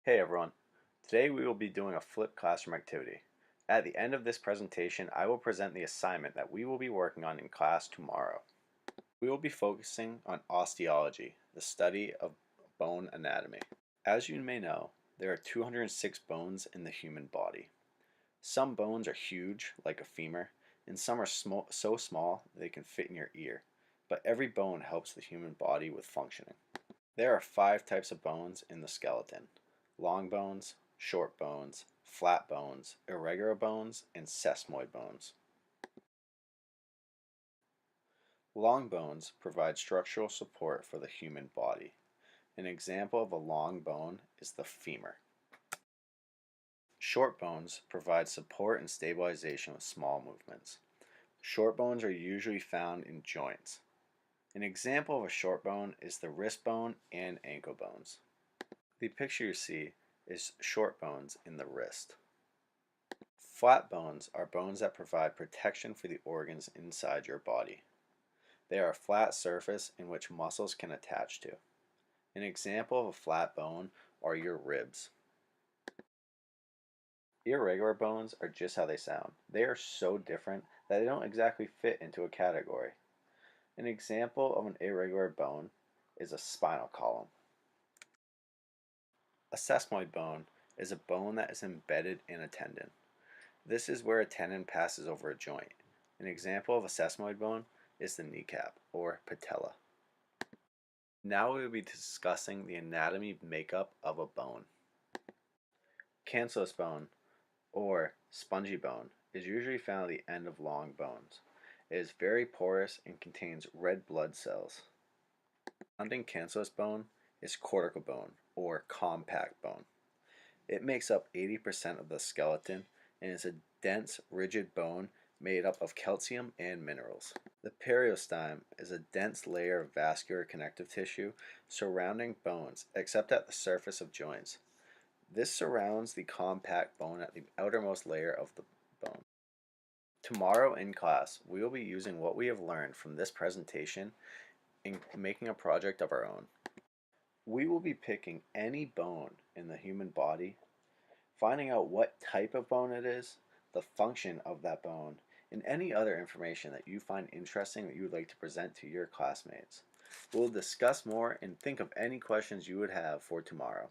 Hey everyone, today we will be doing a flipped classroom activity. At the end of this presentation, I will present the assignment that we will be working on in class tomorrow. We will be focusing on osteology, the study of bone anatomy. As you may know, there are 206 bones in the human body. Some bones are huge, like a femur, and some are so small they can fit in your ear, but every bone helps the human body with functioning. There are 5 types of bones in the skeleton: long bones, short bones, flat bones, irregular bones, and sesamoid bones. Long bones provide structural support for the human body. An example of a long bone is the femur. Short bones provide support and stabilization with small movements. Short bones are usually found in joints. An example of a short bone is the wrist bone and ankle bones. The picture you see is short bones in the wrist. Flat bones are bones that provide protection for the organs inside your body. They are a flat surface in which muscles can attach to. An example of a flat bone are your ribs. Irregular bones are just how they sound. They are so different that they don't exactly fit into a category. An example of an irregular bone is a spinal column. A sesamoid bone is a bone that is embedded in a tendon. This is where a tendon passes over a joint. An example of a sesamoid bone is the kneecap or patella. Now we will be discussing the anatomy makeup of a bone. Cancellous bone or spongy bone is usually found at the end of long bones. It is very porous and contains red blood cells. Surrounding cancellous bone is cortical bone or compact bone. It makes up 80% of the skeleton and is a dense, rigid bone made up of calcium and minerals. The periosteum is a dense layer of vascular connective tissue surrounding bones, except at the surface of joints. This surrounds the compact bone at the outermost layer of the bone. Tomorrow in class, we will be using what we have learned from this presentation in making a project of our own. We will be picking any bone in the human body, finding out what type of bone it is, the function of that bone, and any other information that you find interesting that you would like to present to your classmates. We'll discuss more and think of any questions you would have for tomorrow.